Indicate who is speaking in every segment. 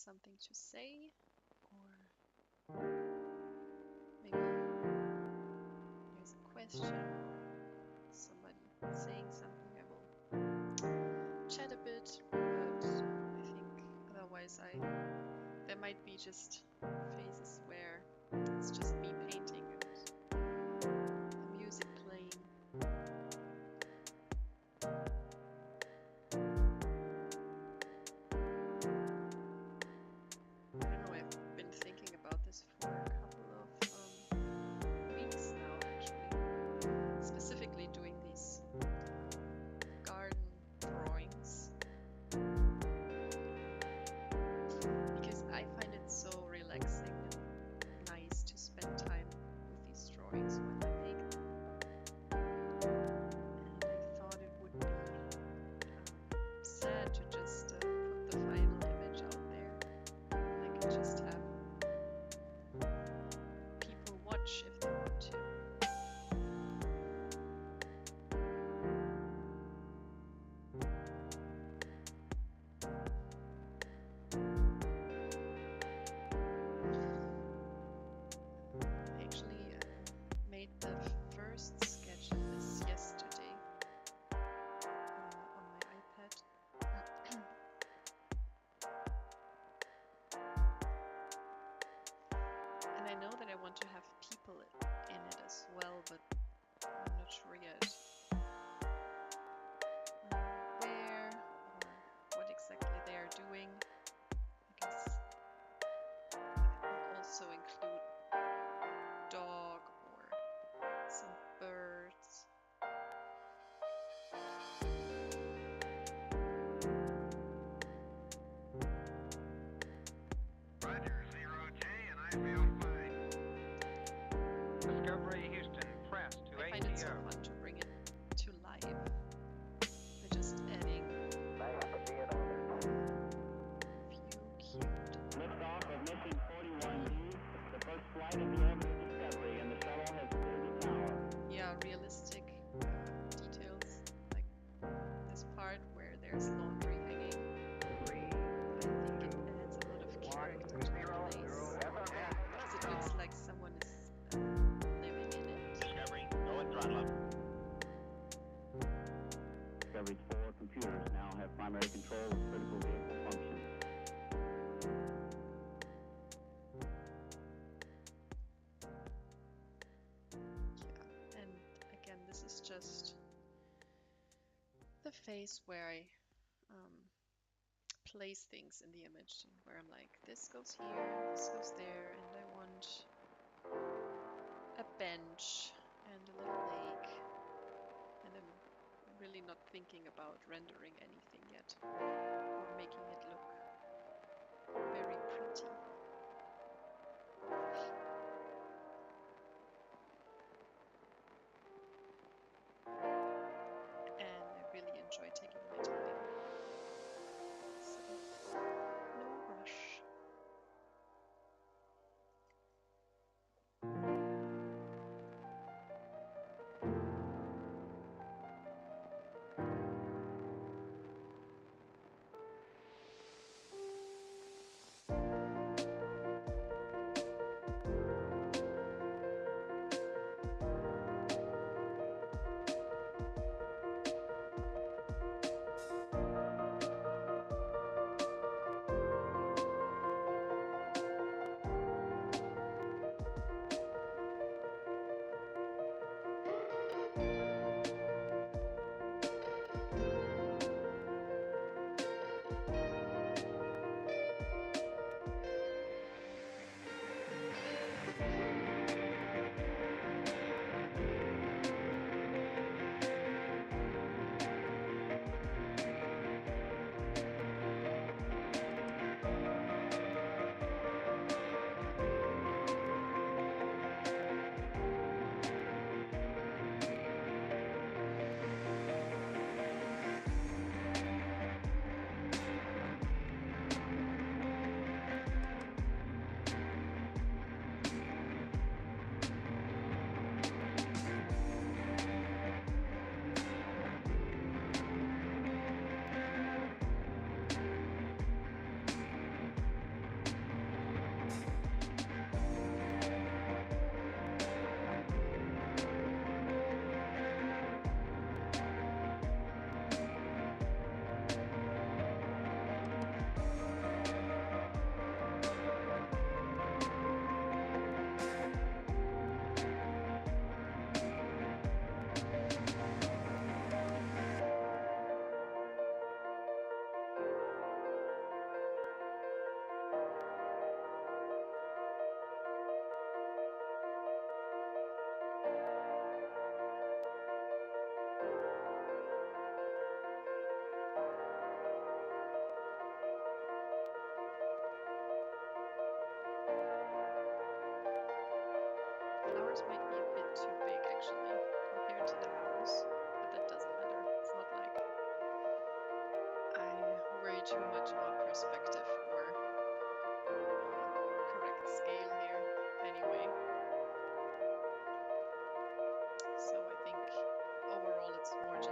Speaker 1: something to say, or maybe there's a question or somebody saying something. I will chat a bit, but I think otherwise there might be just phases where it's just me painting and the music playing. I don't know, I've been thinking about this for a couple of weeks now, actually. Specifically doing these garden drawings. Because I find it so relaxing and nice to spend time with these drawings when I make them. And I thought it would be sad to just put the final image out there. I could just have people watch if they want to. I actually made the first sketch of this yesterday on my iPad. And I know that I want to have people in it as well, but I'm not sure yet where or what exactly they are doing. I guess I will also include dog or some birds.
Speaker 2: Roger, 0J, and I feel fine. Discovery Houston, press to
Speaker 1: I find it so
Speaker 2: ATO.
Speaker 1: fun to bring it to life by just adding a few cute.
Speaker 3: Liftoff of mission 41D, the first flight of the Everest Discovery, and the shuttle has cleared the tower.
Speaker 1: Yeah, realistic details, like this part where there's laundry hanging. I think it adds a lot of character to the place, because it looks like someone is living in it.
Speaker 3: Discovery, go and throttle up. Discovery's 4 computers now have primary control of critical vehicle functions.
Speaker 1: Yeah, and again, this is just the phase where I place things in the image, where I'm like, this goes here, this goes there, and I want a bench and a little lake, and I'm really not thinking about rendering anything yet or making it look very pretty. And I really enjoy taking my time. So, no rush.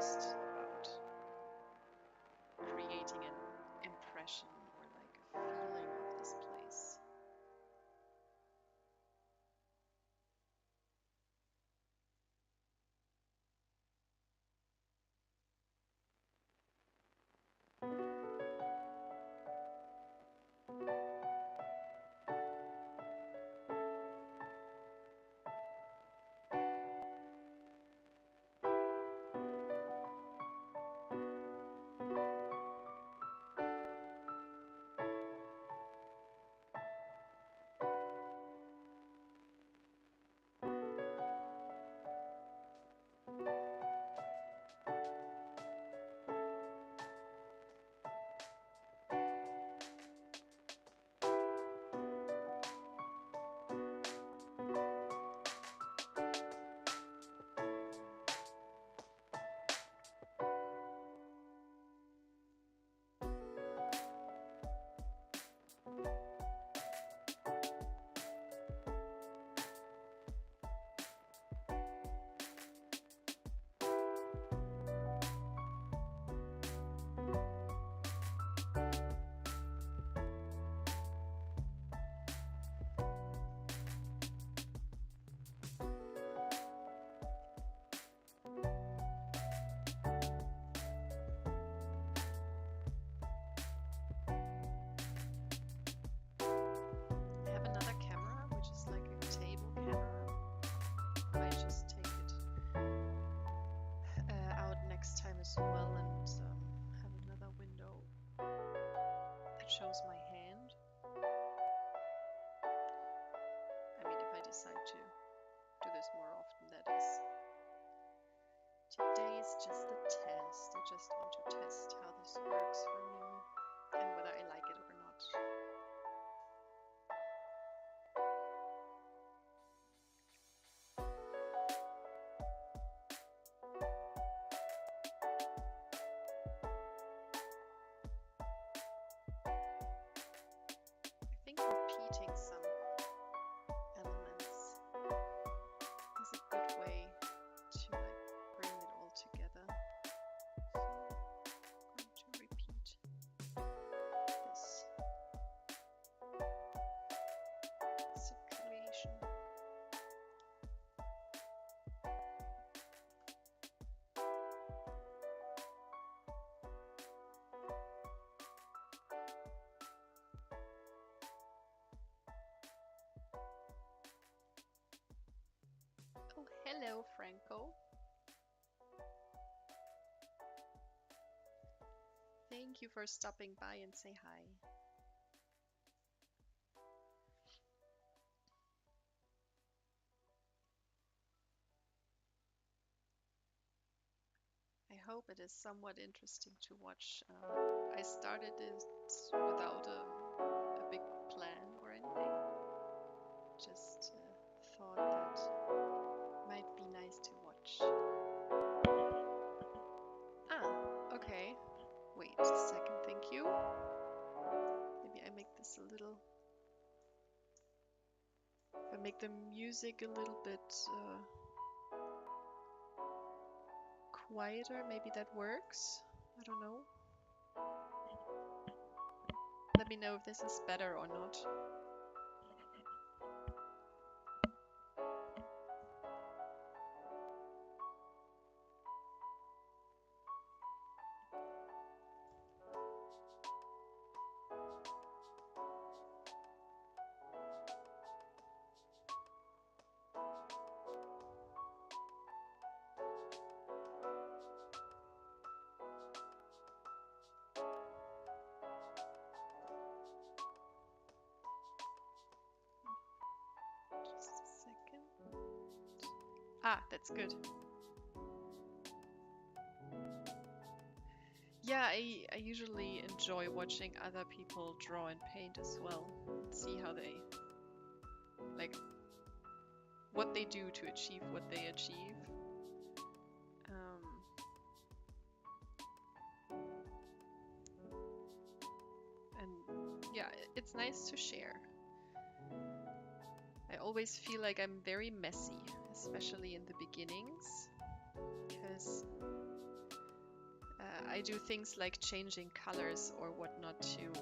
Speaker 1: just about creating an impression or like a feeling of this place. I have another camera, which is like a table camera. I might just take it out next time as well and have another window that shows my hand. I mean, if I decide to do this more often, that is. Today is just a test. I just want to test how this works for me and whether I like it or not. I think repeating some elements is a good way to like bring it all together. So I'm going to repeat this situation. Oh, hello, Franco. Thank you for stopping by and say hi. I hope it is somewhat interesting to watch. I started it without a big plan or anything. Just thought that might be nice to watch. Ah, okay. Wait a second, thank you. Maybe I make this a little... If I make the music a little bit quieter, maybe that works? I don't know. Let me know if this is better or not. Just a second. Ah, that's good. Yeah, I usually enjoy watching other people draw and paint as well. See how they, like, what they do to achieve what they achieve. And yeah, it's nice to share. I always feel like I'm very messy, especially in the beginnings, because I do things like changing colors or whatnot to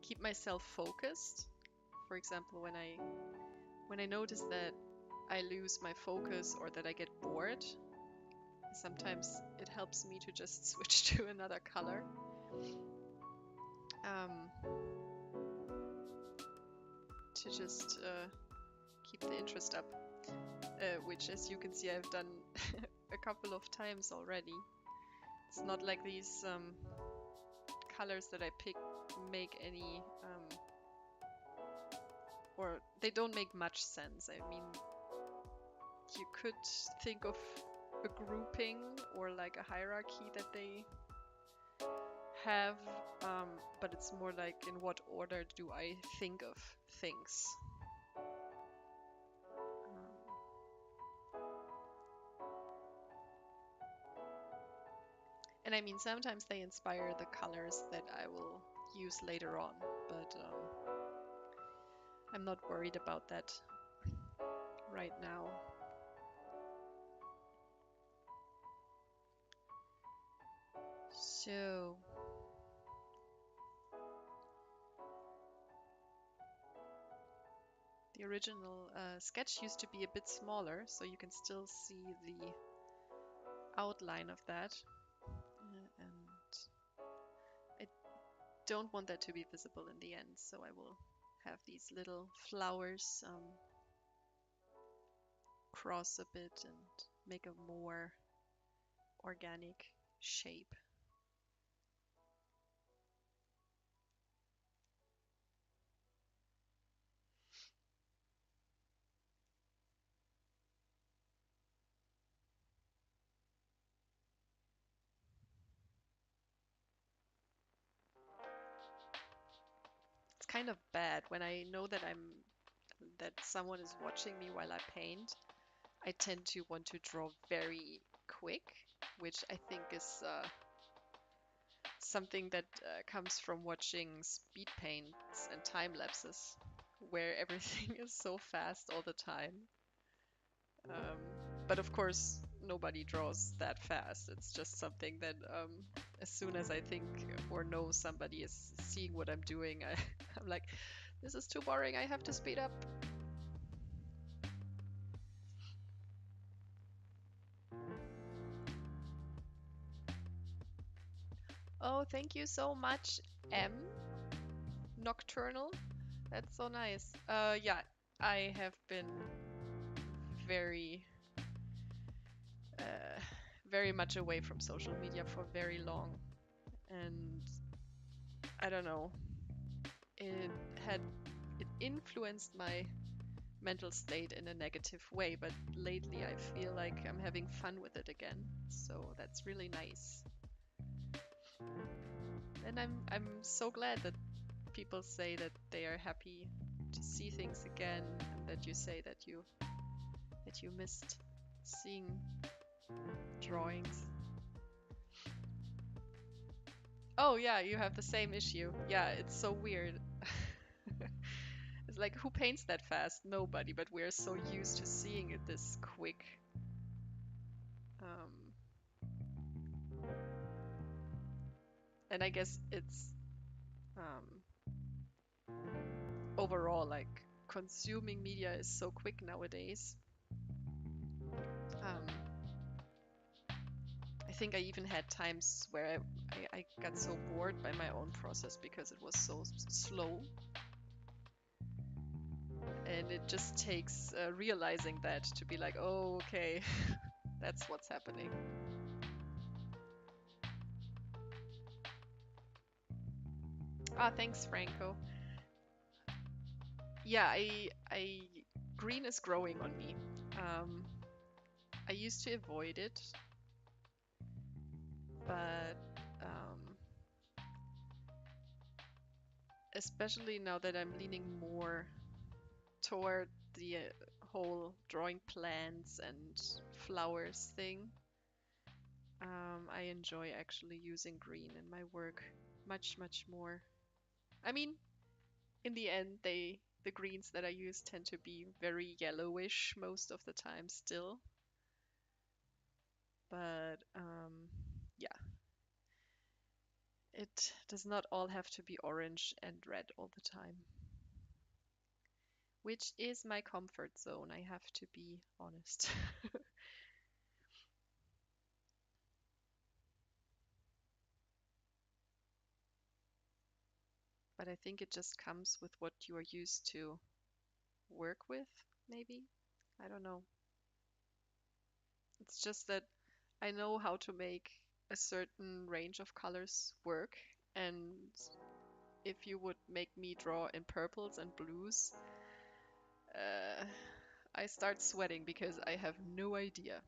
Speaker 1: keep myself focused. For example, when I notice that I lose my focus or that I get bored, sometimes it helps me to just switch to another color. To just keep the interest up, which, as you can see, I've done a couple of times already. It's not like these colors that I pick make any, or they don't make much sense. I mean, you could think of a grouping or like a hierarchy that they have, but it's more like in what order do I think of things. And I mean, sometimes they inspire the colors that I will use later on, but I'm not worried about that right now. So, the original sketch used to be a bit smaller, so you can still see the outline of that. And I don't want that to be visible in the end, so I will have these little flowers cross a bit and make a more organic shape. It's kind of bad when I know that that someone is watching me while I paint. I tend to want to draw very quick, which I think is something that comes from watching speed paints and time lapses, where everything is so fast all the time. Um, but of course, nobody draws that fast. It's just something that as soon as I think or know somebody is seeing what I'm doing, I'm like, this is too boring. I have to speed up. Oh, thank you so much, M. Nocturnal. That's so nice. Yeah, I have been very, uh, very much away from social media for very long, and I don't know. It had it influenced my mental state in a negative way, but lately I feel like I'm having fun with it again. So that's really nice. And I'm so glad that people say that they are happy to see things again, and that you say that you missed seeing drawings. Oh yeah, you have the same issue. Yeah, it's so weird. It's like, who paints that fast? Nobody, but we're so used to seeing it this quick. Um, and I guess it's overall like consuming media is so quick nowadays. Um, I think I even had times where I got so bored by my own process because it was so slow. And it just takes realizing that to be like, oh, okay, that's what's happening. Ah, thanks, Franco. Yeah, green is growing on me. Um, I used to avoid it, but especially now that I'm leaning more toward the whole drawing plants and flowers thing, I enjoy actually using green in my work much, much more. I mean, in the end, the greens that I use tend to be very yellowish most of the time still. But yeah, it does not all have to be orange and red all the time, which is my comfort zone, I have to be honest. But I think it just comes with what you are used to work with, maybe. I don't know. It's just that I know how to make a certain range of colors work. And if you would make me draw in purples and blues, uh, I start sweating because I have no idea.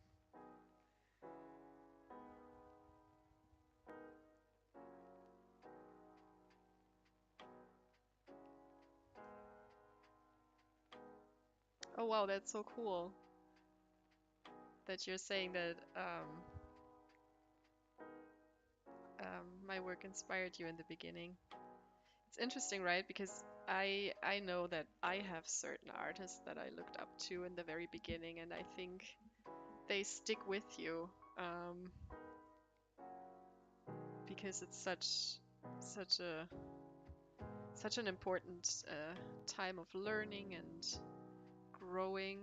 Speaker 1: Oh wow, that's so cool that you're saying that my work inspired you in the beginning. It's interesting, right? Because I know that I have certain artists that I looked up to in the very beginning, and I think they stick with you because it's such an important time of learning and growing.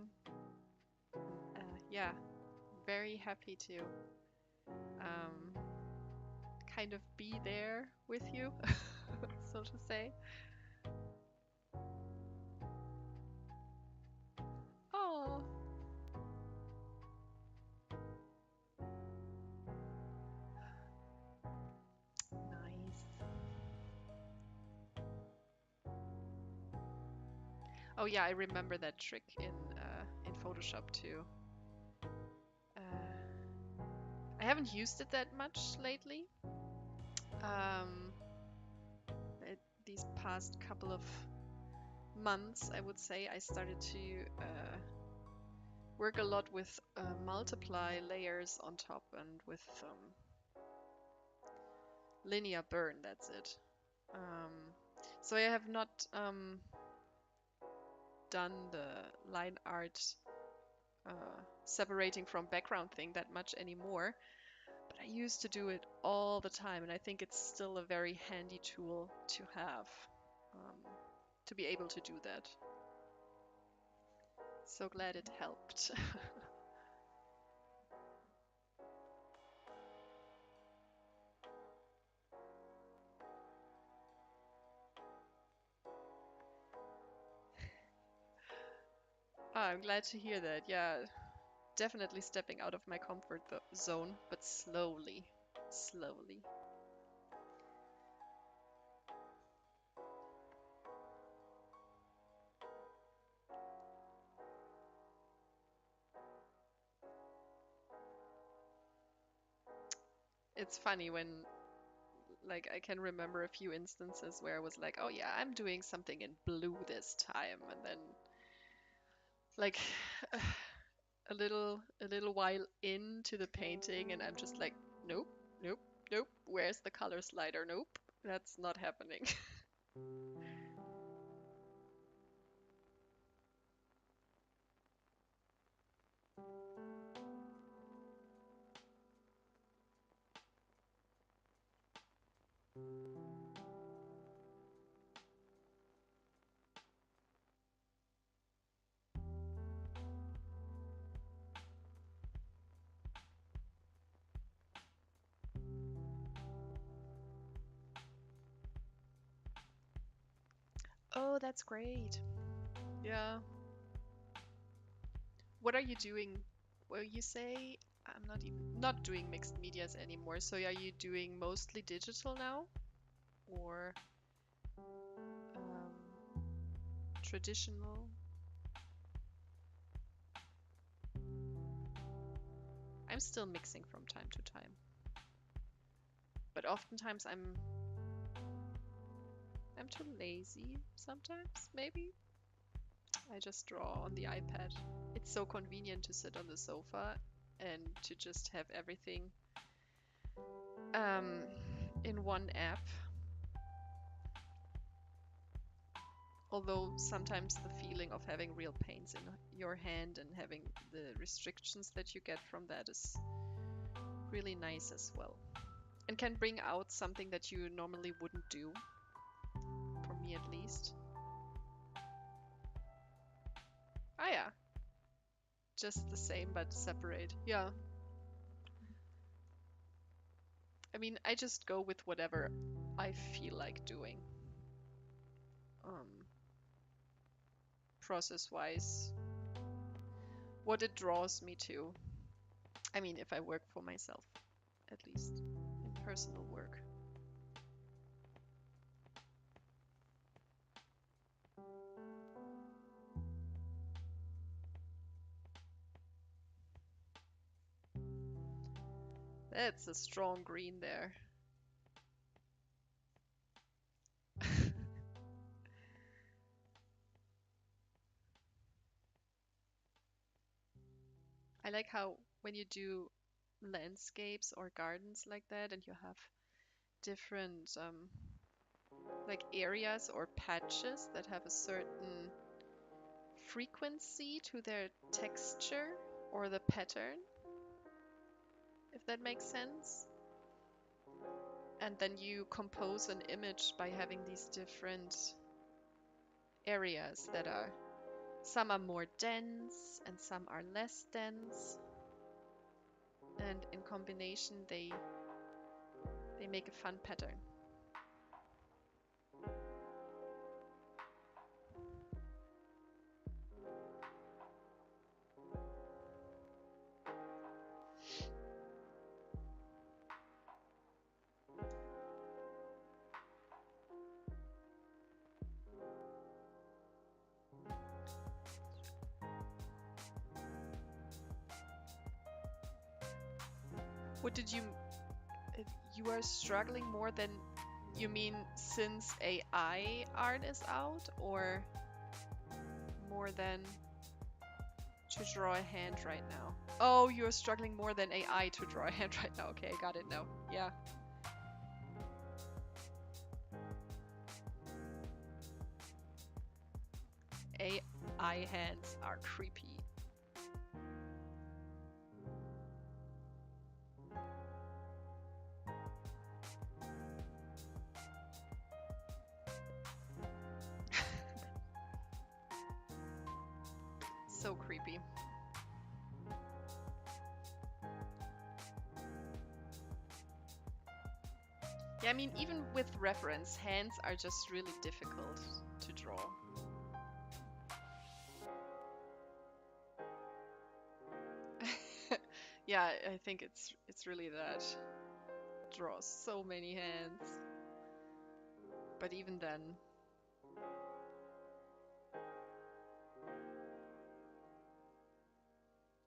Speaker 1: Yeah, very happy to um, kind of be there with you, so to say. Oh, nice. Oh yeah, I remember that trick in Photoshop too. I haven't used it that much lately. Um, these past couple of months, I would say, I started to work a lot with multiply layers on top and with linear burn, that's it. So I have not done the line art separating from background thing that much anymore, but I used to do it all the time, and I think it's still a very handy tool to have um, to be able to do that. So glad it helped. I'm glad to hear that. Yeah, definitely stepping out of my comfort zone, but slowly, slowly. It's funny when, like, I can remember a few instances where I was like, oh yeah, I'm doing something in blue this time, and then like a little while into the painting, and I'm just like, nope, nope, nope. Where's the color slider? Nope, that's not happening. Oh, that's great. Yeah. What are you doing? Well, you say I'm not doing mixed medias anymore. So are you doing mostly digital now, or traditional? I'm still mixing from time to time, but oftentimes I'm too lazy sometimes, maybe. I just draw on the iPad. It's so convenient to sit on the sofa and to just have everything um, in one app. Although sometimes the feeling of having real paints in your hand and having the restrictions that you get from that is really nice as well. And can bring out something that you normally wouldn't do. For me at least. Ah yeah. Just the same but separate. Yeah. I mean, I just go with whatever I feel like doing. Process-wise. What it draws me to. I mean, if I work for myself, at least. In personal work. That's a strong green there. I like how when you do landscapes or gardens like that and you have different like areas or patches that have a certain frequency to their texture or the pattern, if that makes sense. And then you compose an image by having these different areas that are, some are more dense and some are less dense. And in combination, they make a fun pattern. What did you are struggling more than, you mean since AI art is out, or more than to draw a hand right now? Oh, you're struggling more than AI to draw a hand right now. Okay, I got it now. Yeah. AI hands are creepy. So creepy. Yeah, I mean, even with reference, hands are just really difficult to draw. Yeah, I think it's really that. Draws so many hands. But even then,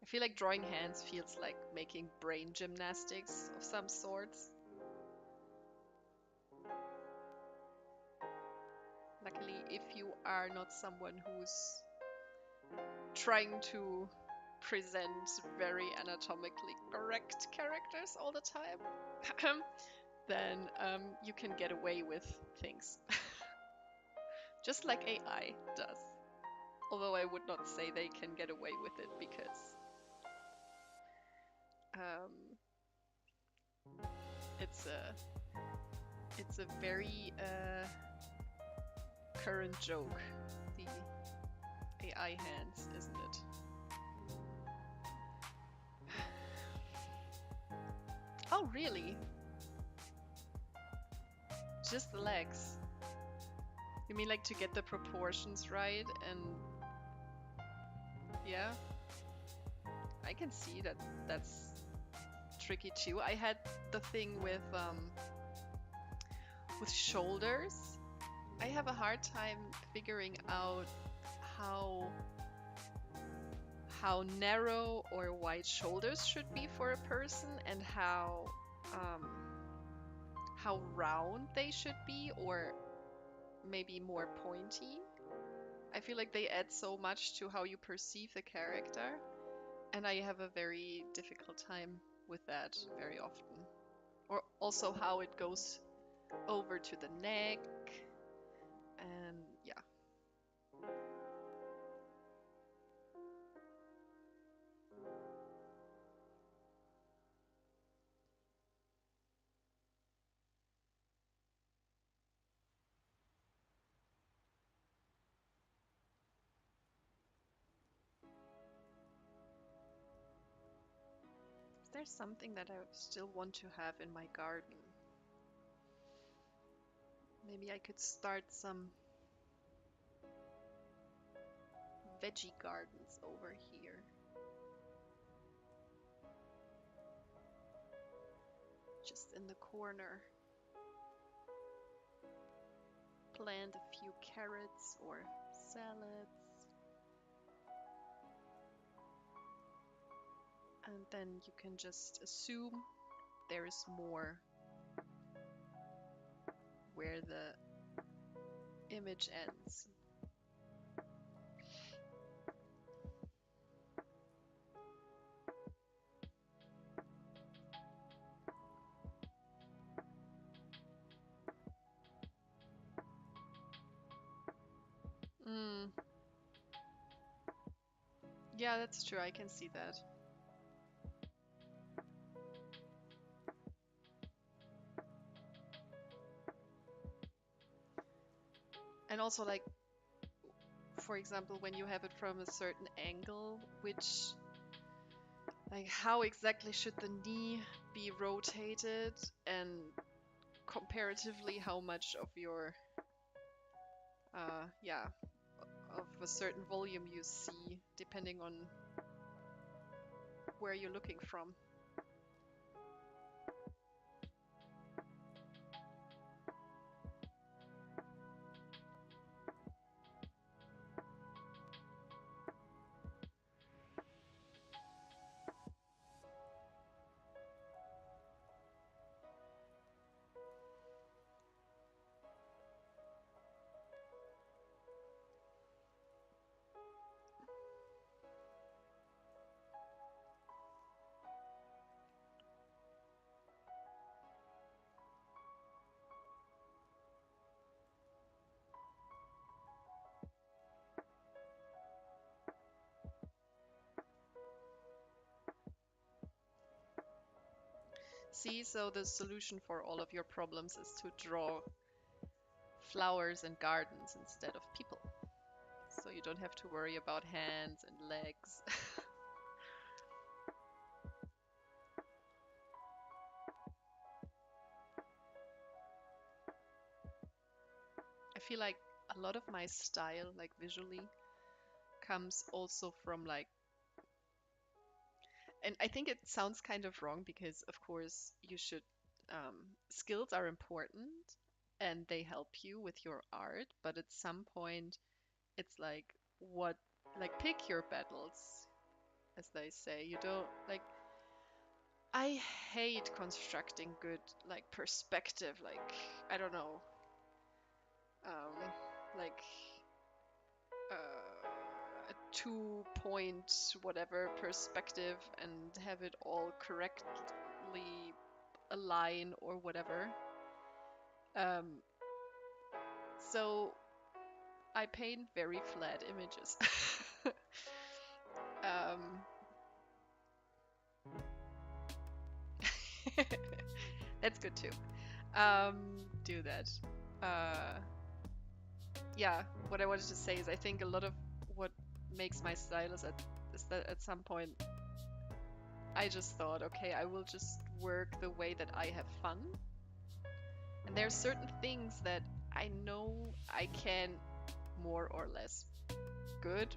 Speaker 1: I feel like drawing hands feels like making brain gymnastics of some sorts. Luckily, if you are not someone who's trying to present very anatomically correct characters all the time, then you can get away with things. Just like AI does. Although I would not say they can get away with it because it's a very current joke, the AI hands, isn't it? Oh, really? Just the legs? You mean like to get the proportions right? And yeah, I can see that that's tricky too. I had the thing with shoulders. I have a hard time figuring out how narrow or wide shoulders should be for a person, and how round they should be, or maybe more pointy. I feel like they add so much to how you perceive the character, and I have a very difficult time with that very often. Or also how it goes over to the neck, and yeah. there's something that I still want to have in my garden. Maybe I could start some veggie gardens over here. Just in the corner. Plant a few carrots or salads. And then you can just assume there's more where the image ends. Mm, yeah, that's true. I can see that. And also, like, for example, when you have it from a certain angle, like, how exactly should the knee be rotated, and comparatively, how much of your, yeah, of a certain volume you see, depending on where you're looking from. See, so the solution for all of your problems is to draw flowers and gardens instead of people. So you don't have to worry about hands and legs. I feel like a lot of my style, like visually, comes also from like, and I think it sounds kind of wrong because, of course, you should, skills are important and they help you with your art, but at some point, it's like, what, like, pick your battles, as they say. You don't, like, I hate constructing good, like, perspective, like, I don't know, like, a 2 point whatever perspective and have it all correctly align or whatever. Um, so I paint very flat images. um, that's good too. Um, do that. Uh, yeah, what I wanted to say is I think a lot of what makes my style is that at some point I just thought, okay, I will just work the way that I have fun. And there are certain things that I know I can more or less good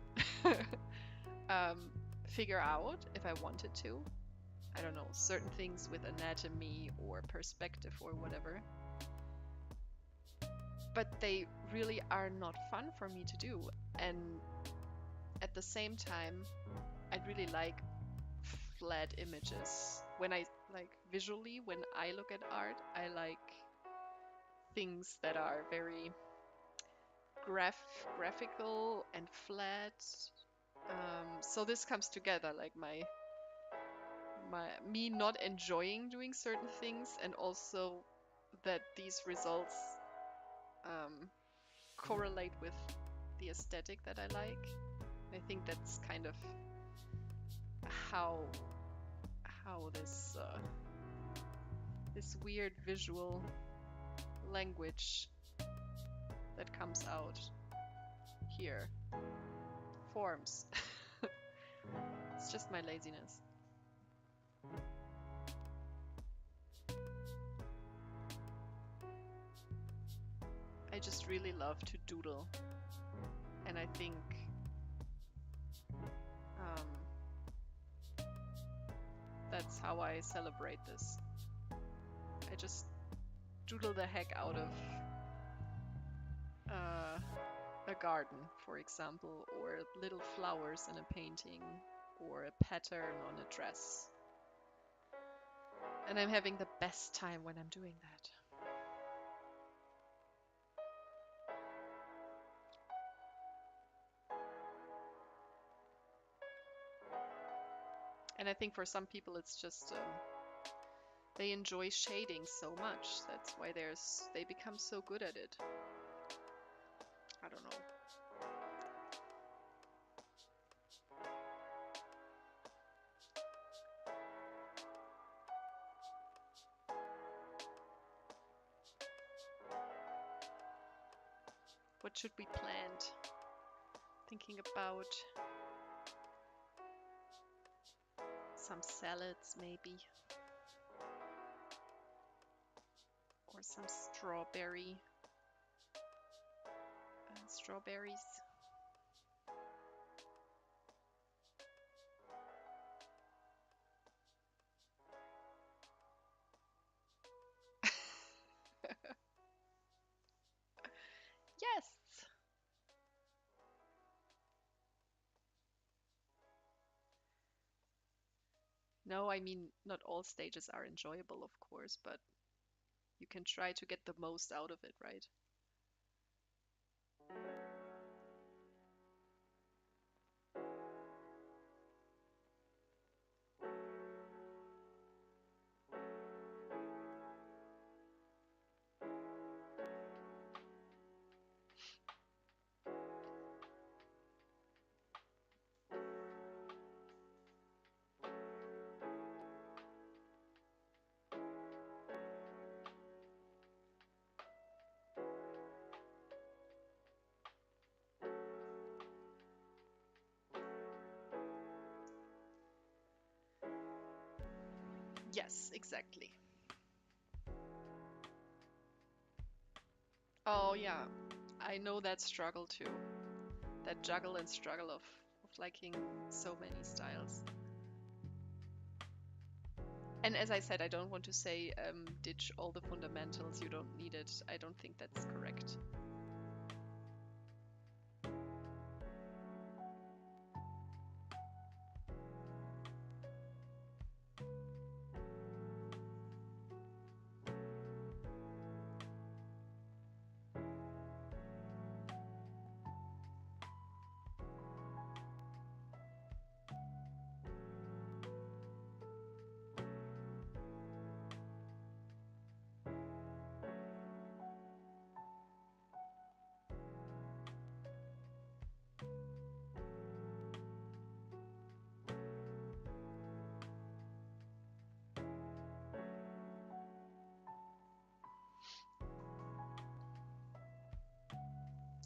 Speaker 1: um, figure out if I wanted to. I don't know, certain things with anatomy or perspective or whatever. But they really are not fun for me to do. And at the same time, I really like flat images. When I like visually, when I look at art, I like things that are very graphical and flat. So this comes together, like my me not enjoying doing certain things, and also that these results um, correlate with the aesthetic that I like. I think that's kind of how this weird visual language that comes out here forms. It's just my laziness. I just really love to doodle, and I think that's how I celebrate this. I just doodle the heck out of a garden, for example, or little flowers in a painting, or a pattern on a dress. And I'm having the best time when I'm doing that. And I think for some people it's just they enjoy shading so much. That's why they become so good at it. I don't know. What should we plant? Thinking about some salads maybe. Or some strawberries. Yes! No, I mean, not all stages are enjoyable, of course, but you can try to get the most out of it, right? Yes, exactly. Oh yeah, I know that struggle too. That juggle and struggle of liking so many styles. And as I said, I don't want to say ditch all the fundamentals, you don't need it. I don't think that's correct.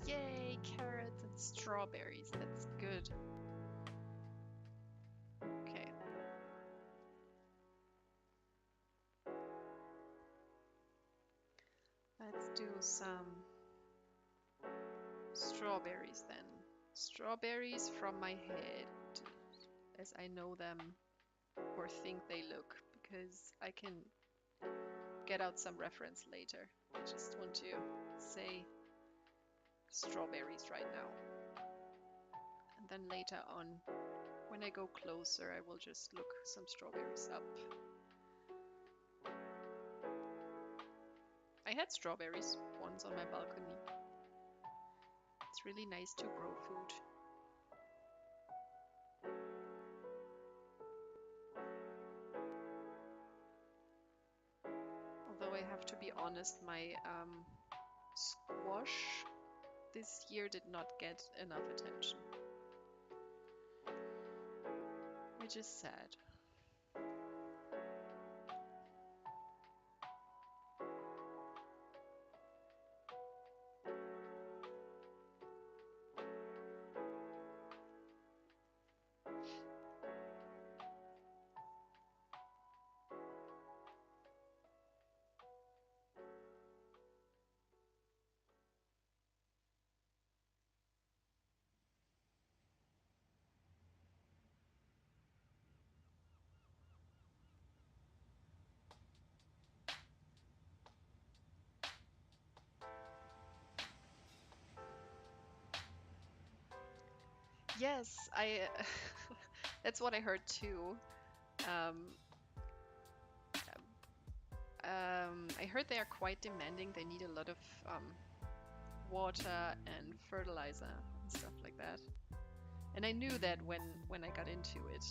Speaker 1: Yay, carrots and strawberries. That's good. Okay. Let's do some strawberries then. Strawberries from my head, as I know them or think they look, because I can get out some reference later. I just want to say strawberries right now. And then later on, when I go closer, I will just look some strawberries up. I had strawberries once on my balcony. It's really nice to grow food. Although I have to be honest, my squash this year did not get enough attention, which is sad. Yes, I that's what I heard too. Um, I heard they are quite demanding. They need a lot of water and fertilizer and stuff like that. And I knew that when I got into it.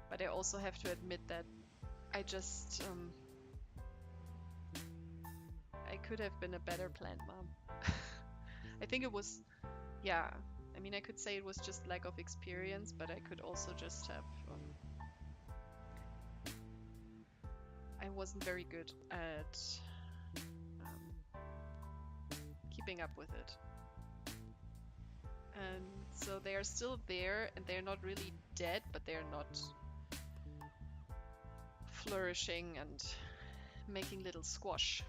Speaker 1: But I also have to admit that I just I could have been a better plant mom. I think it was, yeah. I mean, I could say it was just lack of experience, but I could also just have I wasn't very good at um, keeping up with it. And so they are still there, and they're not really dead, but they're not flourishing and making little squash.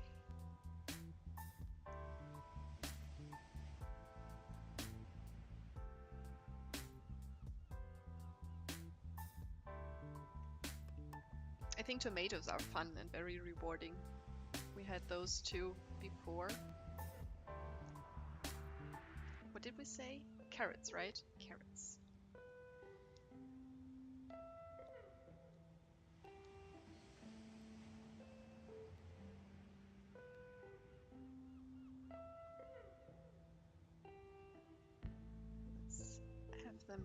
Speaker 1: I think tomatoes are fun and very rewarding. We had those too before. What did we say? Carrots, right? Carrots. Let's have them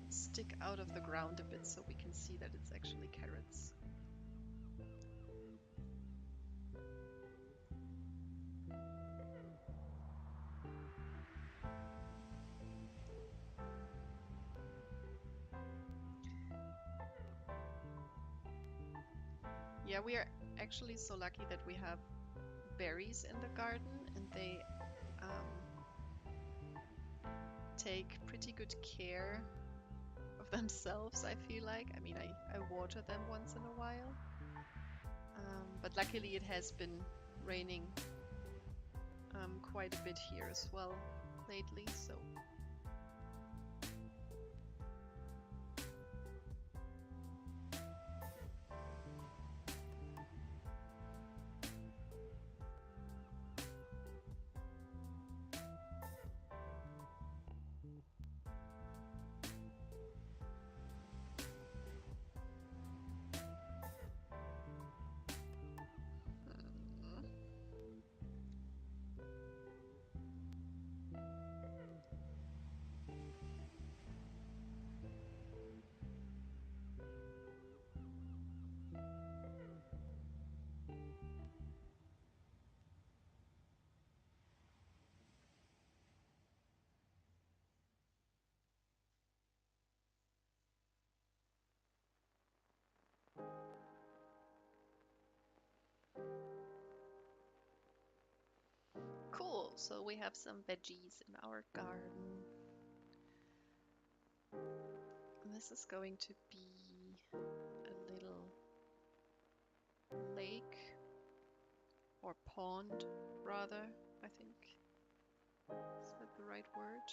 Speaker 1: stick out of the ground a bit so we can see that it's actually carrots. Yeah, we are actually so lucky that we have berries in the garden, and they take pretty good care of themselves, I feel like. I mean, I water them once in a while. But luckily it has been raining quite a bit here as well lately, so mm, cool. So we have some veggies in our garden. And this is going to be a little lake or pond, rather, I think. Is that the right word?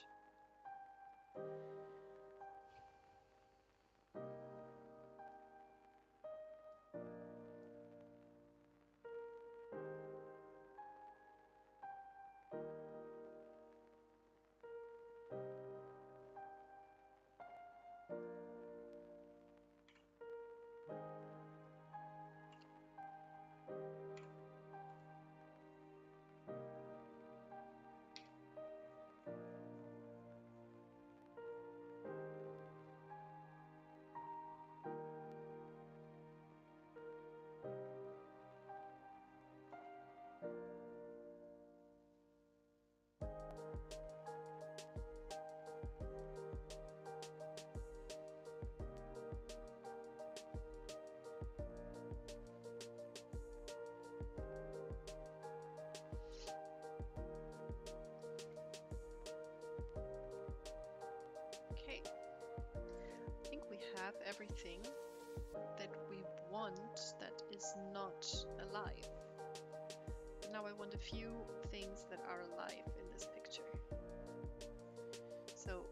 Speaker 1: Okay, I think we have everything that we want that is not alive. Now I want a few things that are alive in this picture. So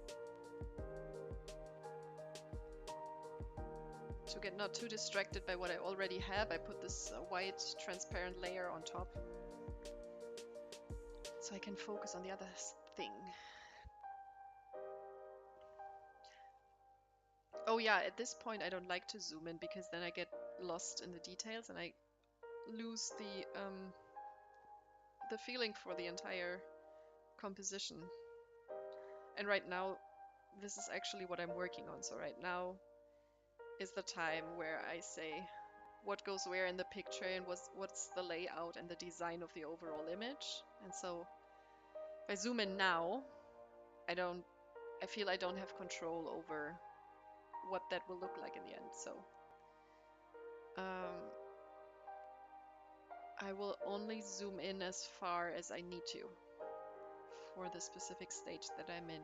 Speaker 1: to get not too distracted by what I already have, I put this white transparent layer on top so I can focus on the other thing. Oh yeah, at this point I don't like to zoom in because then I get lost in the details and I lose the feeling for the entire composition. And right now, this is actually what I'm working on. So right now is the time where I say what goes where in the picture and what's the layout and the design of the overall image. And so if I zoom in now, I feel I don't have control over what that will look like in the end. So I will only zoom in as far as I need to for the specific stage that I'm in.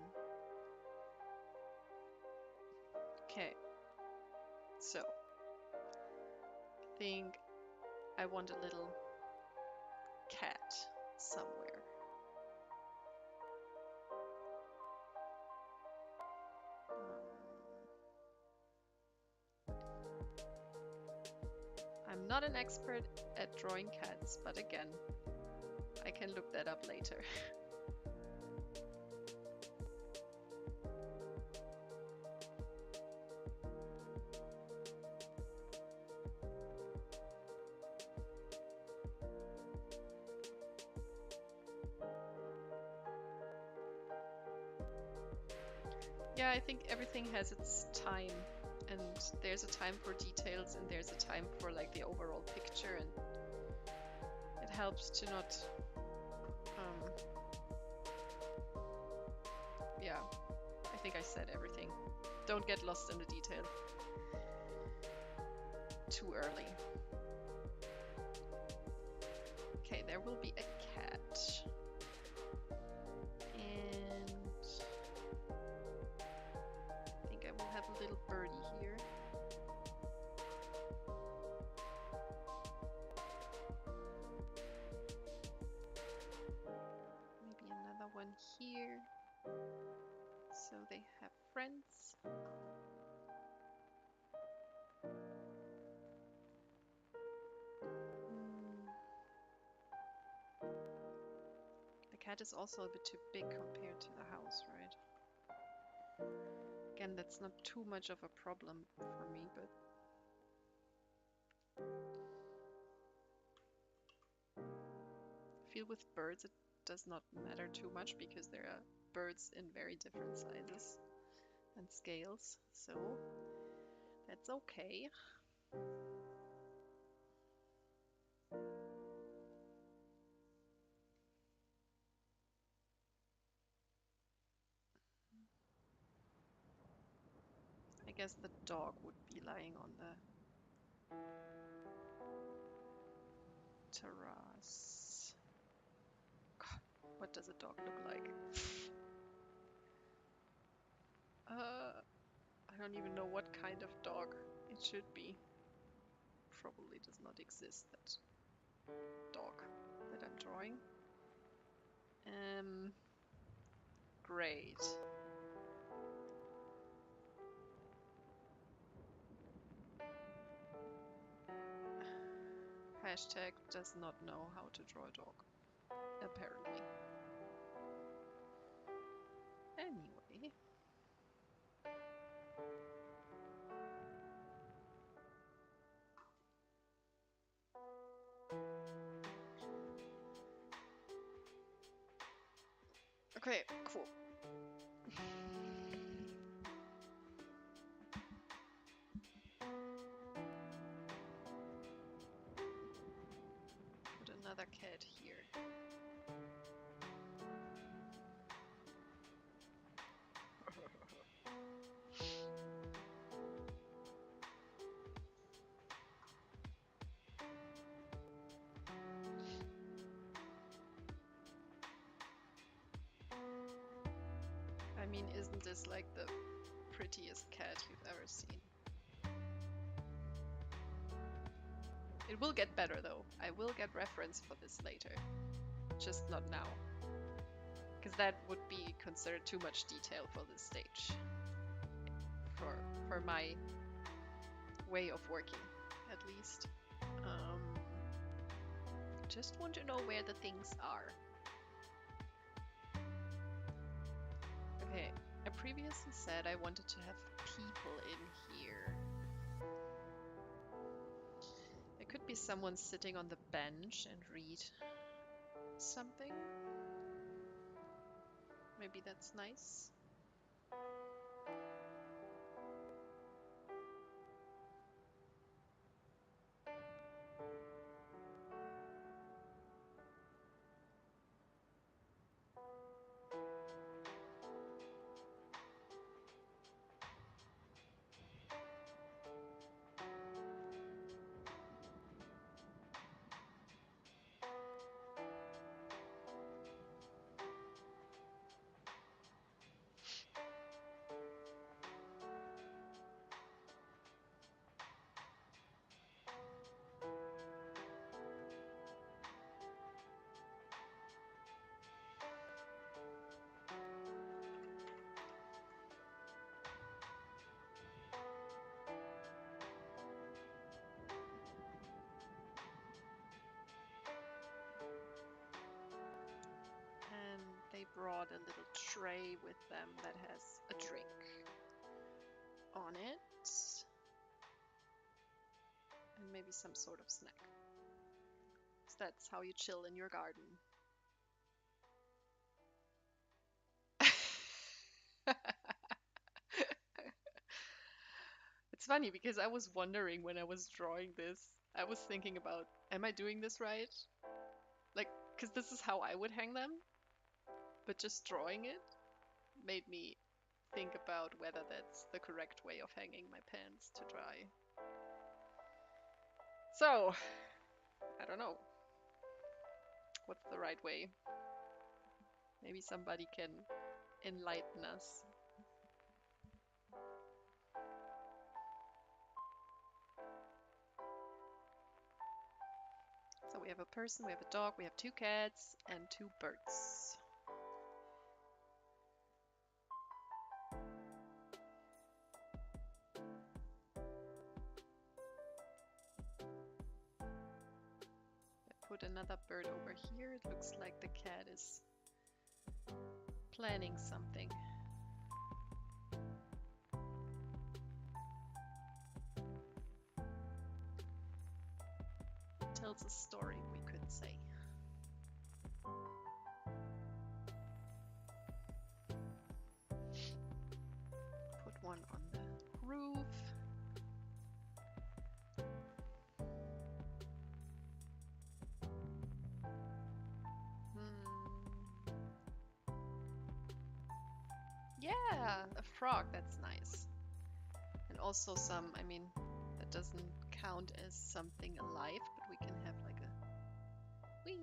Speaker 1: Okay, so I think I want a little cat somewhere. I'm not an expert at drawing cats, but again, I can look that up later. Yeah, I think everything has its time, and there's a time for details and there's a time for like the overall picture, and it helps to not yeah, I think I said everything. Don't get lost in the detail too early. Okay, there will be a cat. And I think I will have a little birdie here. Maybe another one here. So they have friends. The cat is also a bit too big compared to the house, right? Again, that's not too much of a problem for me, but I feel with birds it does not matter too much because there are birds in very different sizes and scales, so that's okay. I guess the dog would be lying on the terrace. God, what does a dog look like? I don't even know what kind of dog it should be. Probably does not exist, that dog that I'm drawing. Great. Hashtag does not know how to draw a dog, apparently. Anyway. Okay, cool. Put another cat here. I mean, isn't this like the prettiest cat you've ever seen? It will get better though. I will get reference for this later. Just not now. Because that would be considered too much detail for this stage. For my way of working, at least. Just want to know where the things are. Okay, I previously said I wanted to have people in here. There could be someone sitting on the bench and read something. Maybe that's nice. And they brought a little tray with them that has a drink on it. And maybe some sort of snack. So that's how you chill in your garden. It's funny because I was wondering when I was drawing this, I was thinking about, am I doing this right? Like, because this is how I would hang them, but just drawing it made me think about whether that's the correct way of hanging my pants to dry. So, I don't know. What's the right way? Maybe somebody can enlighten us. So we have a person, we have a dog, we have 2 cats, and 2 birds. I put another bird over here. It looks like the cat is planning something. Tells a story, we could say. Put one on the roof. Yeah, a frog, that's nice. And also some, I mean, that doesn't count as something alive, but we can have like a whee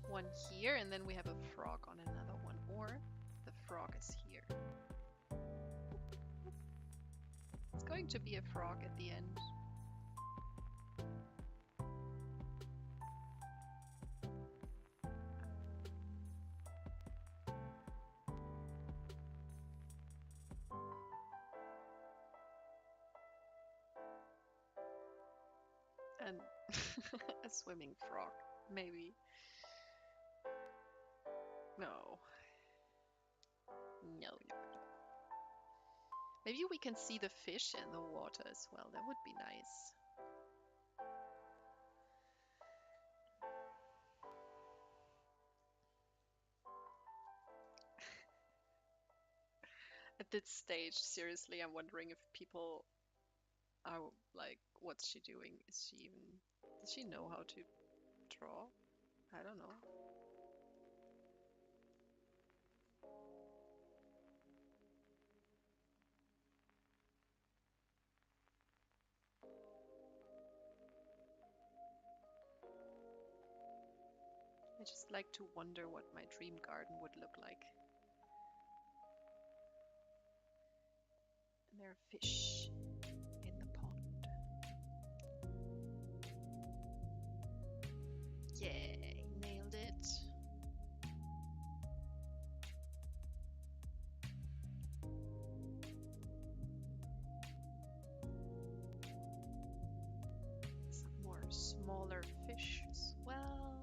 Speaker 1: one here, and then we have a frog on another one, or the frog is here. It's going to be a frog at the end. And a swimming frog, maybe. No. No, no, no. Maybe we can see the fish in the water as well. That would be nice. At this stage, seriously, I'm wondering if people are like, what's she doing? Does she know how to draw? I don't know. I just like to wonder what my dream garden would look like. And there are fish in the pond. Yay, nailed it. Some more smaller fish as well.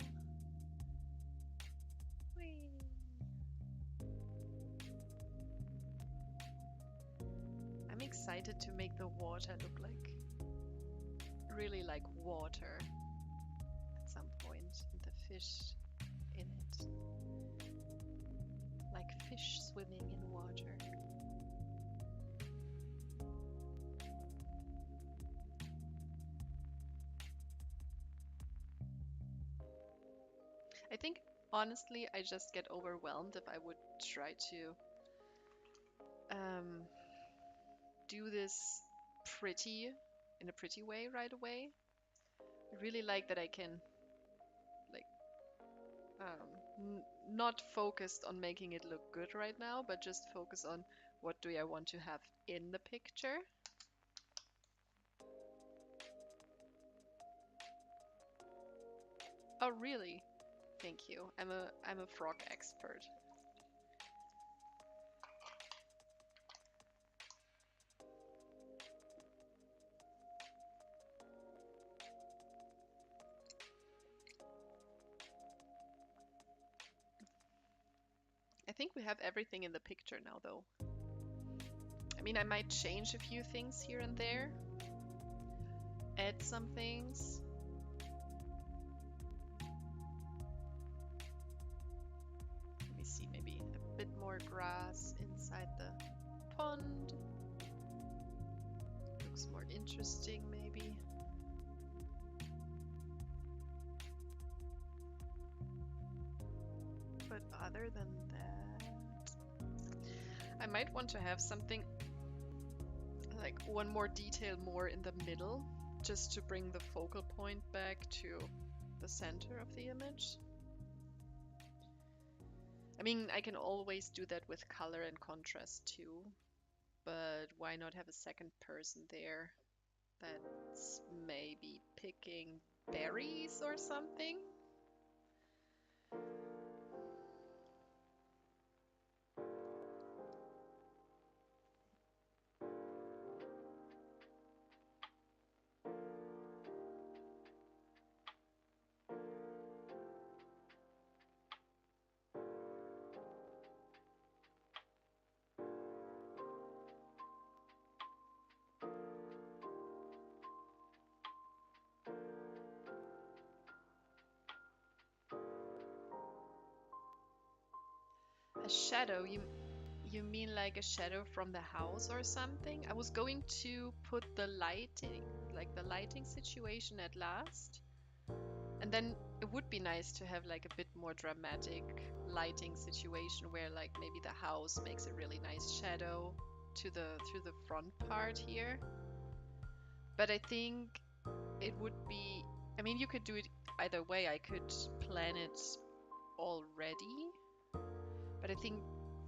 Speaker 1: Whee! I'm excited to make the water look like really like water at some point, and the fish in it. Like fish swimming in water. I think, honestly, I just get overwhelmed if I would try to do this in a pretty way right away. I really like that I can like not focused on making it look good right now, but just focus on what do I want to have in the picture. Oh, really? Thank you. I'm a frog expert. I think we have everything in the picture now, though. I mean, I might change a few things here and there, add some things. Let me see, maybe a bit more grass inside the pond. Looks more interesting, maybe. But other than that, I might want to have something like one more detail more in the middle, just to bring the focal point back to the center of the image. I mean, I can always do that with color and contrast too, but why not have a second person there that's maybe picking berries or something? A shadow, you mean like a shadow from the house or something? I was going to put the lighting, like the lighting situation at last. And then it would be nice to have like a bit more dramatic lighting situation where like maybe the house makes a really nice shadow to through the front part here. But I think it would be, I mean, you could do it either way. I could plan it already, but I think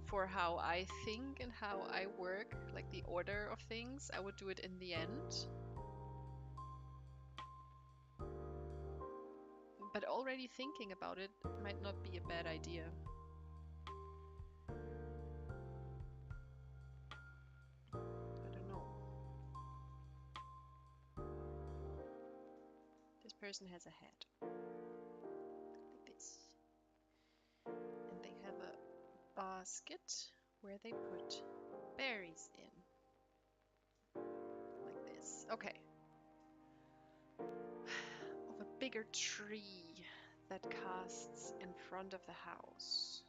Speaker 1: for how I think and how I work, like the order of things, I would do it in the end. But already thinking about it might not be a bad idea. I don't know. This person has a hat, like this. And they have a basket where they put berries in, like this. Okay. Of a bigger tree that casts in front of the house.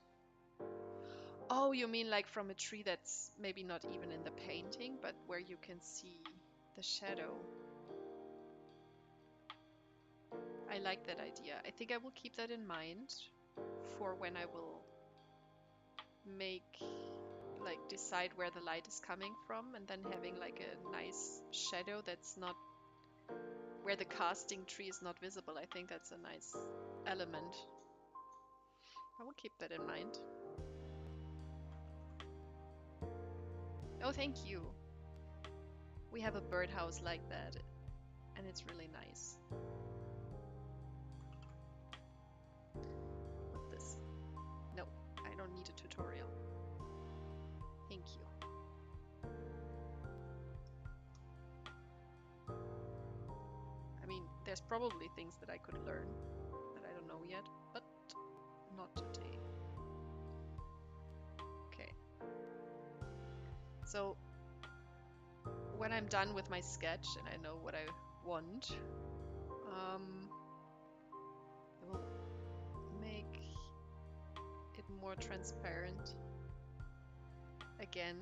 Speaker 1: Oh, you mean like from a tree that's maybe not even in the painting, but where you can see the shadow. I like that idea. I think I will keep that in mind for when I will decide where the light is coming from, and then having like a nice shadow that's not where the casting tree is not visible. I think that's a nice element. I will keep that in mind. Oh, thank you. We have a birdhouse like that, and it's really nice. What's this? No, I don't need a tutorial. Thank you. I mean, there's probably things that I could learn that I don't know yet, but not today. Okay. So when I'm done with my sketch and I know what I want, I will make it more transparent again.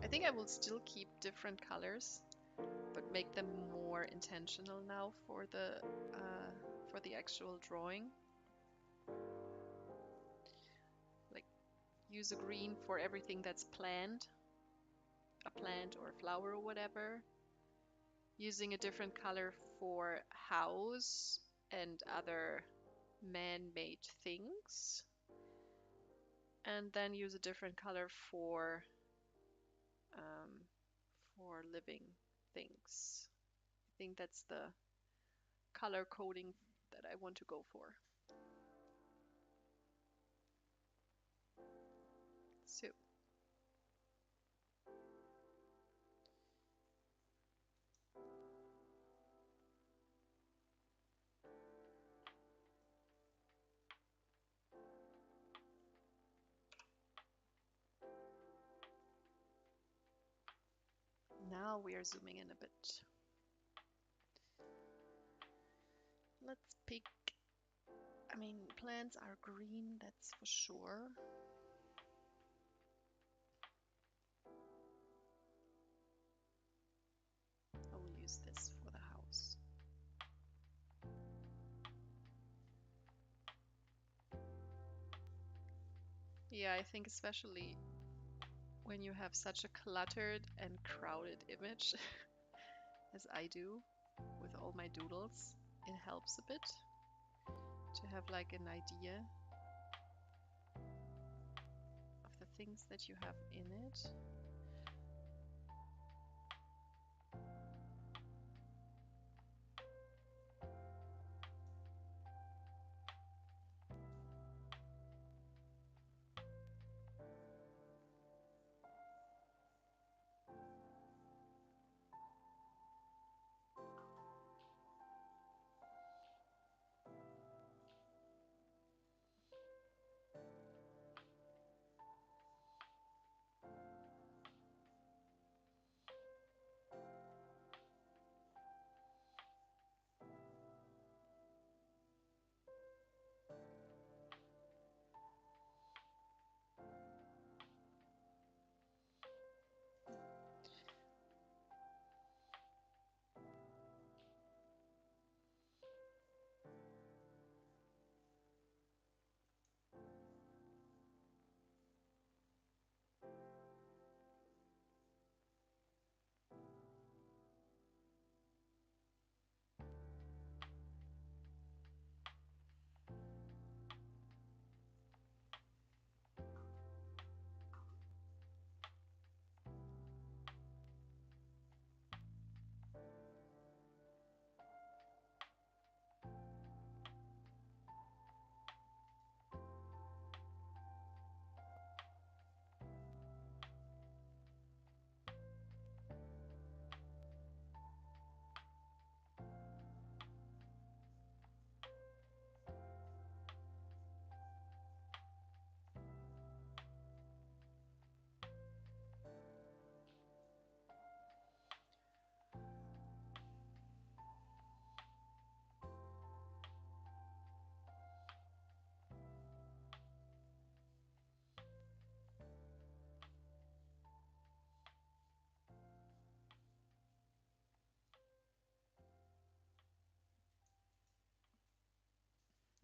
Speaker 1: I think I will still keep different colors, but make them more intentional now for the actual drawing. Like use a green for everything that's planned, a plant or a flower or whatever. Using a different color for house and other man-made things. And then use a different color for living things. I think that's the color coding that I want to go for. So now we are zooming in a bit. Let's pick, I mean, plants are green, that's for sure. I will use this for the house. Yeah, I think especially when you have such a cluttered and crowded image, as I do with all my doodles, it helps a bit to have like an idea of the things that you have in it.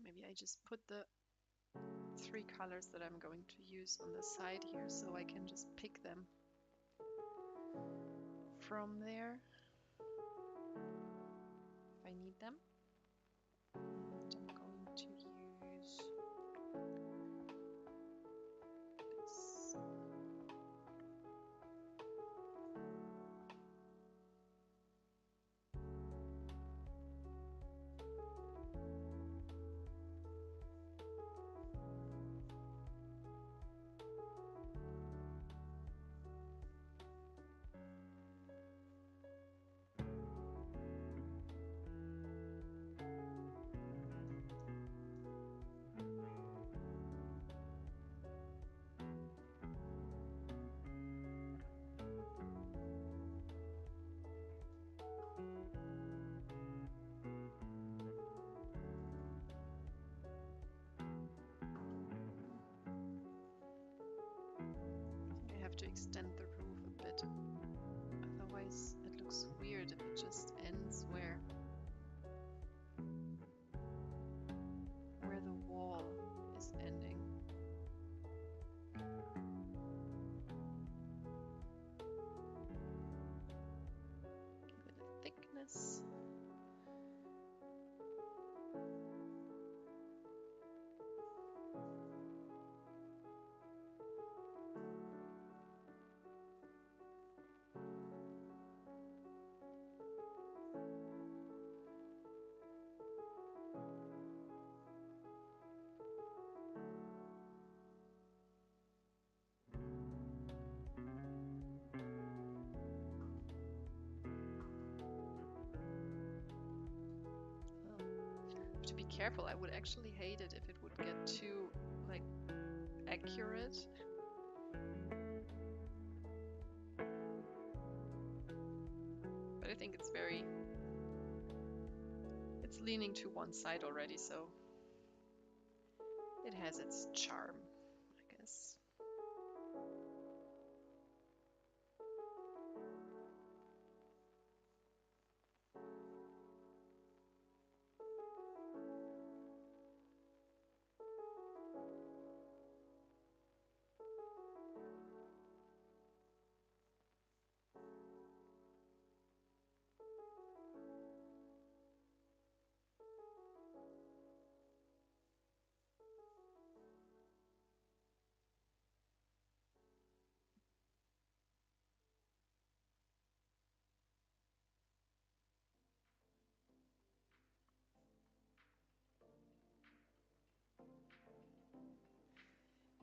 Speaker 1: Maybe I just put the 3 colors that I'm going to use on the side here so I can just pick them from there if I need them. And I'm going to use this. to extend the roof a bit. Otherwise, it looks weird if it just ends where the wall is ending. Give it a thickness. To be careful, I would actually hate it if it would get too like accurate. But I think it's leaning to one side already, so it has its charm, I guess.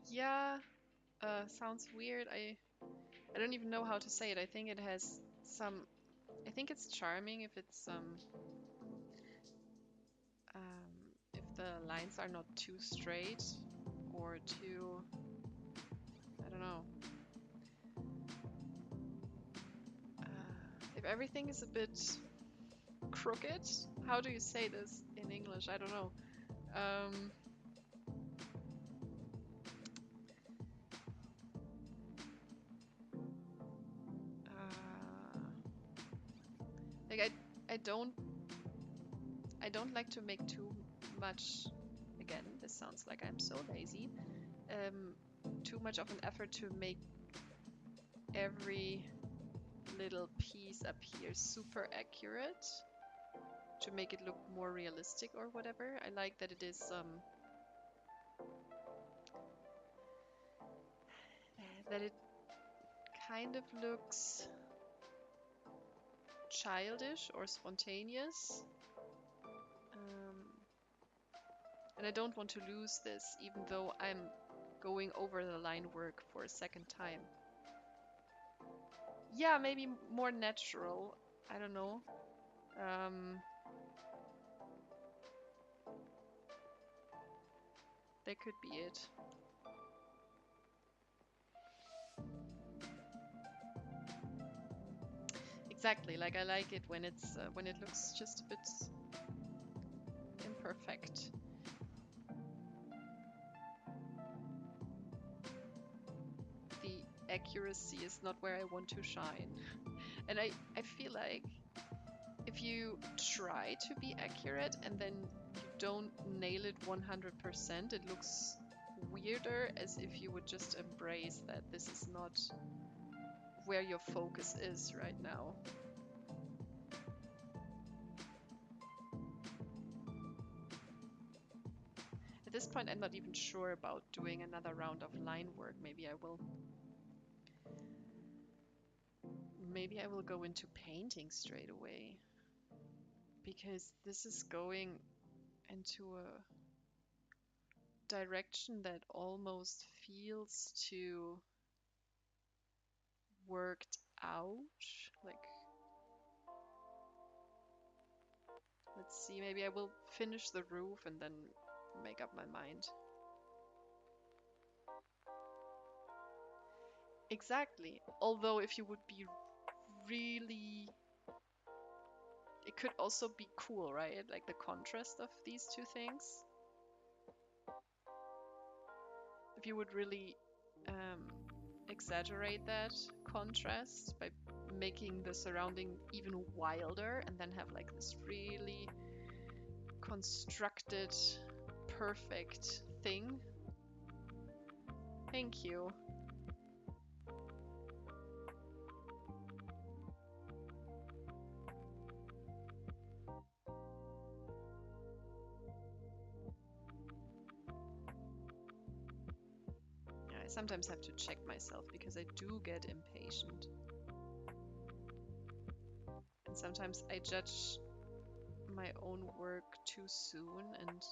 Speaker 1: Yeah, sounds weird. I don't even know how to say it. I think it has some. I think it's charming if it's if the lines are not too straight or too, I don't know. If everything is a bit crooked, how do you say this in English? I don't know. Um, uh, like I don't like to make too much. Again, this sounds like I'm so lazy. Too much of an effort to make every little piece up here super accurate, to make it look more realistic or whatever. I like that it is that it kind of looks childish or spontaneous. And I don't want to lose this, even though I'm going over the line work for a second time. Yeah, maybe more natural. I don't know. That could be it. Exactly. Like I like it when when it looks just a bit imperfect. The accuracy is not where I want to shine. And I feel like if you try to be accurate and then you don't nail it 100%, it looks weirder, as if you would just embrace that this is not where your focus is right now. At this point, I'm not even sure about doing another round of line work. Maybe I will. Maybe I will go into painting straight away, because this is going into a direction that almost feels too worked out. Like, let's see, maybe I will finish the roof and then make up my mind. Exactly. Although if you would be really, it could also be cool, right? Like the contrast of these two things. If you would really exaggerate that contrast by making the surrounding even wilder and then have like this really constructed, perfect thing. Thank you. Yeah, I sometimes have to check myself because I do get impatient. And sometimes I judge my own work too soon and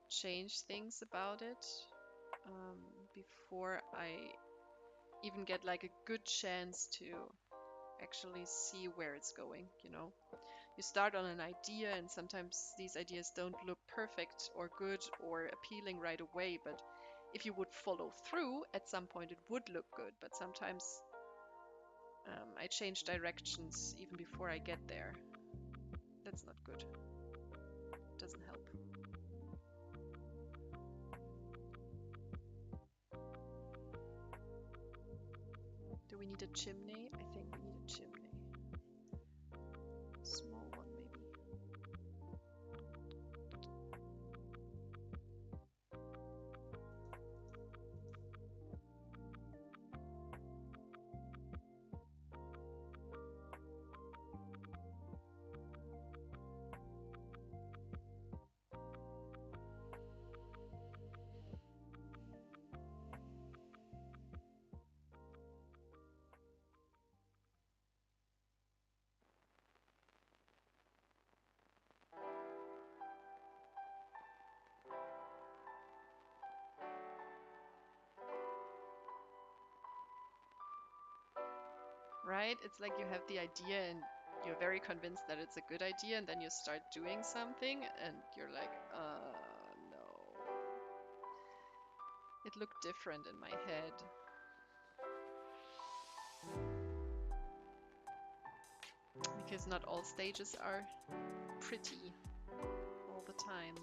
Speaker 1: change things about it before I even get like a good chance to actually see where it's going, you know? You start on an idea, and sometimes these ideas don't look perfect or good or appealing right away, but if you would follow through, at some point it would look good. But sometimes I change directions even before I get there. That's not good. Doesn't help. Do we need a chimney? I think we need a chimney. Small one, maybe. Right? It's like you have the idea and you're very convinced that it's a good idea, and then you start doing something and you're like, no. It looked different in my head. Because not all stages are pretty all the time.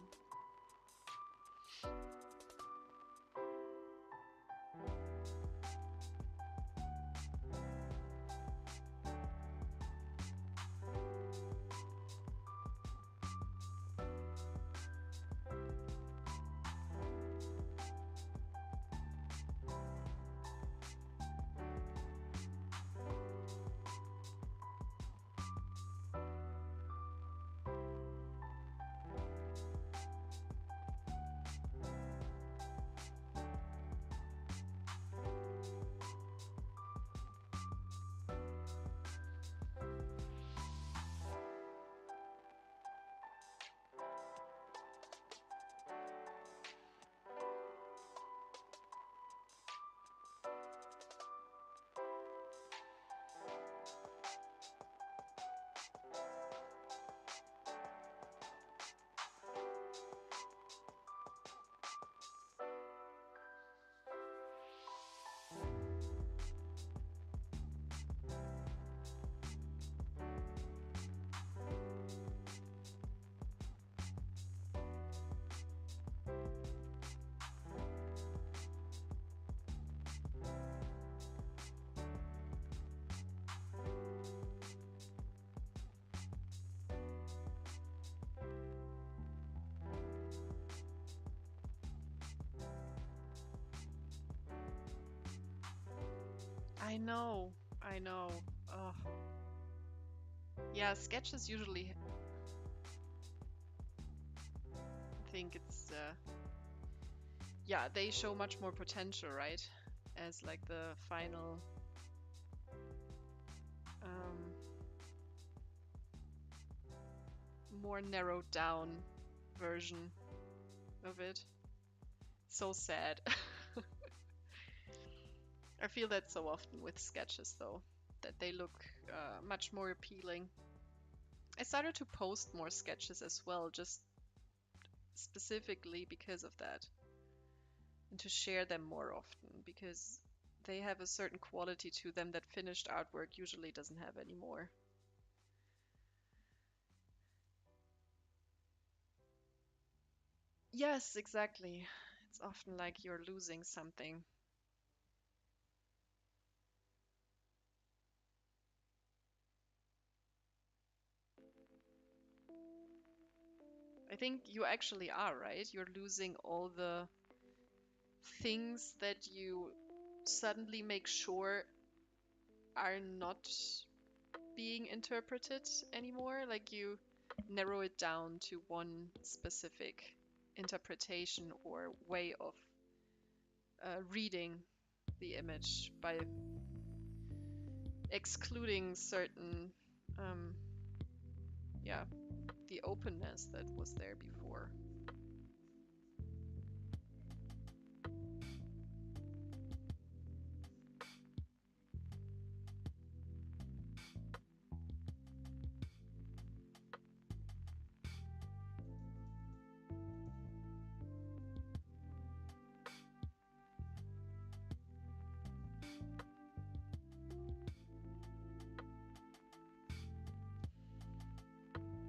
Speaker 1: I know, I know. Oh. Yeah, sketches usually think it's, yeah, they show much more potential, right? As like the final um, more narrowed down version of it. So sad. I feel that so often with sketches, though, that they look much more appealing. I started to post more sketches as well, just specifically because of that, and to share them more often because they have a certain quality to them that finished artwork usually doesn't have anymore. Yes, exactly. It's often like you're losing something. I think you actually are, right? You're losing all the things that you suddenly make sure are not being interpreted anymore. Like you narrow it down to one specific interpretation or way of reading the image by excluding certain, yeah, the openness that was there before.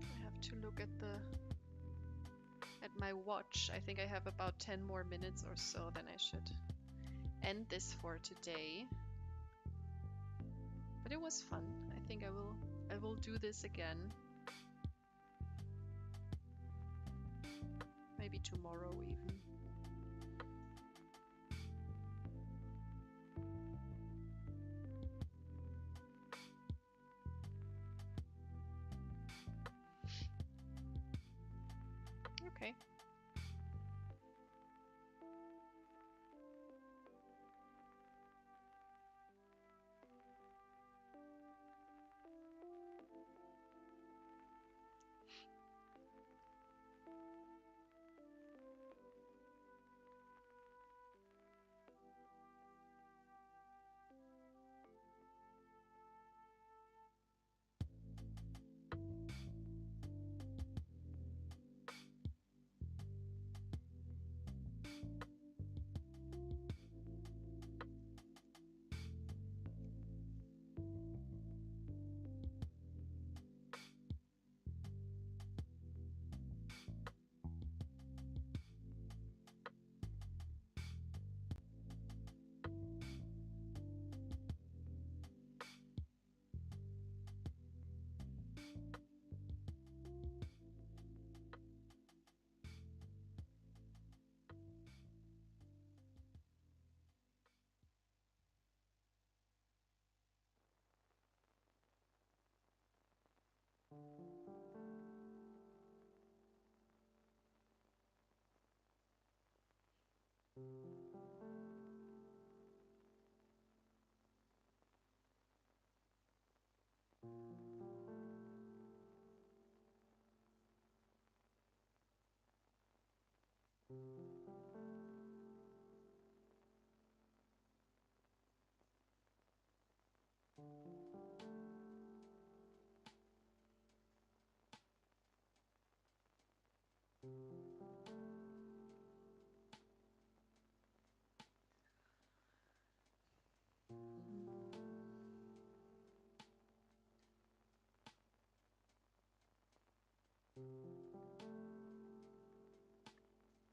Speaker 1: I have to look at my watch. I think I have about 10 more minutes or so, then I should end this for today. But it was fun. I think I will do this again. Maybe tomorrow even. Okay.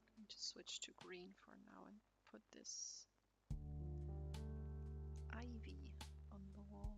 Speaker 1: I'm going to switch to green for now and put this ivy on the wall.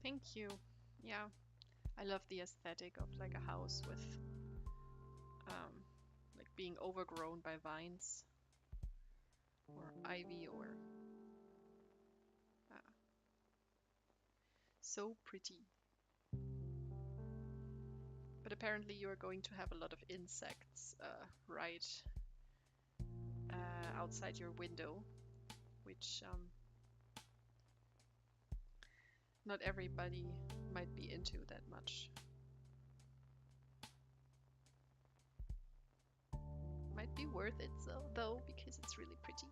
Speaker 1: Thank you. Yeah, I love the aesthetic of like a house with like being overgrown by vines or ivy or uh, so pretty. But apparently you are going to have a lot of insects right outside your window, which not everybody might be into that much. Might be worth it though, because it's really pretty.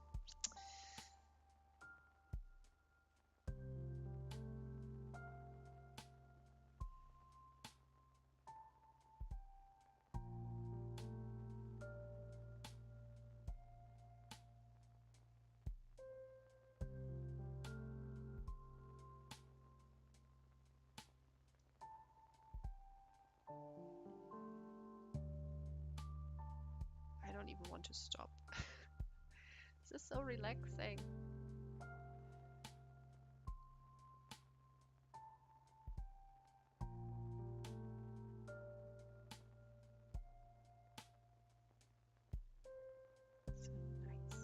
Speaker 1: I don't even want to stop. This is so relaxing. So nice.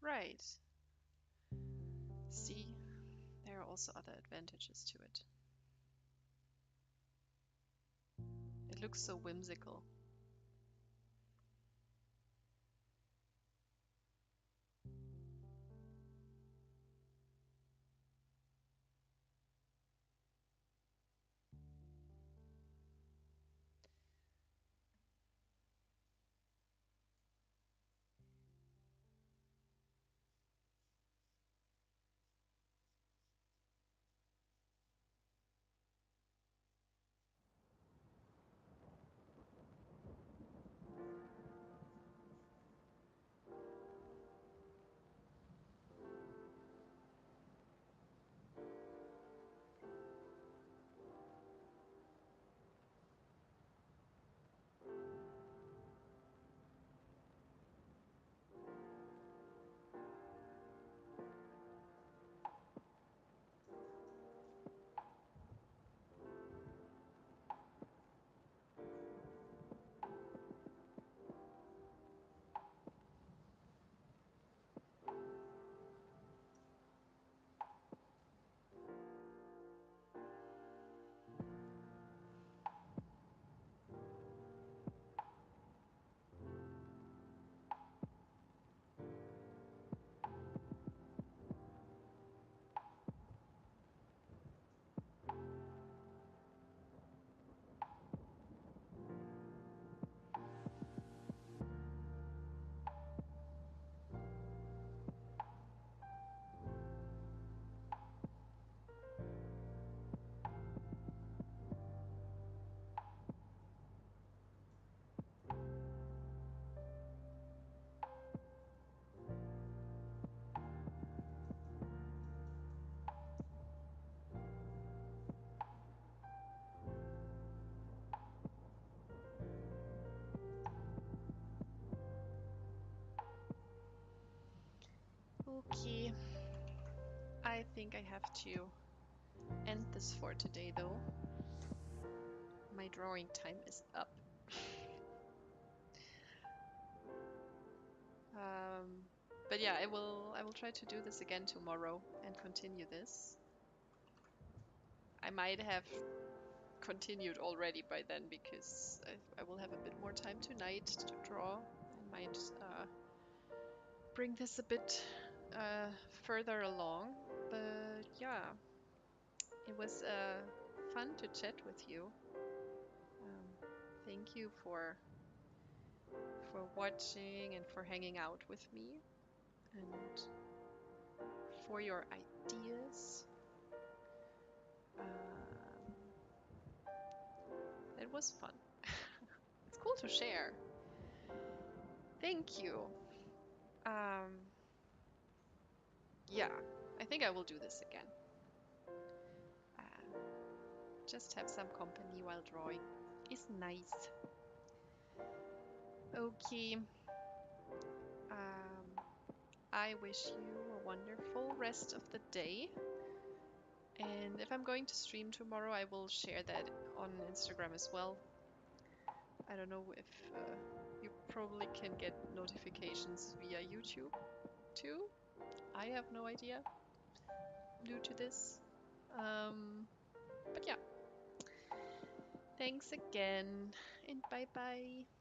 Speaker 1: Right. See, there are also other advantages to it. It looks so whimsical. Okay, I think I have to end this for today though. My drawing time is up. Um, but yeah, I will try to do this again tomorrow and continue this. I might have continued already by then because I will have a bit more time tonight to draw. I might bring this a bit further along. But yeah, it was fun to chat with you. Um, thank you for watching and for hanging out with me and for your ideas. It was fun. It's cool to share. Thank you. Yeah, I think I will do this again. Just have some company while drawing is nice. Okay. I wish you a wonderful rest of the day. And if I'm going to stream tomorrow, I will share that on Instagram as well. I don't know if you probably can get notifications via YouTube too. I have no idea due to this. But yeah, thanks again and bye bye.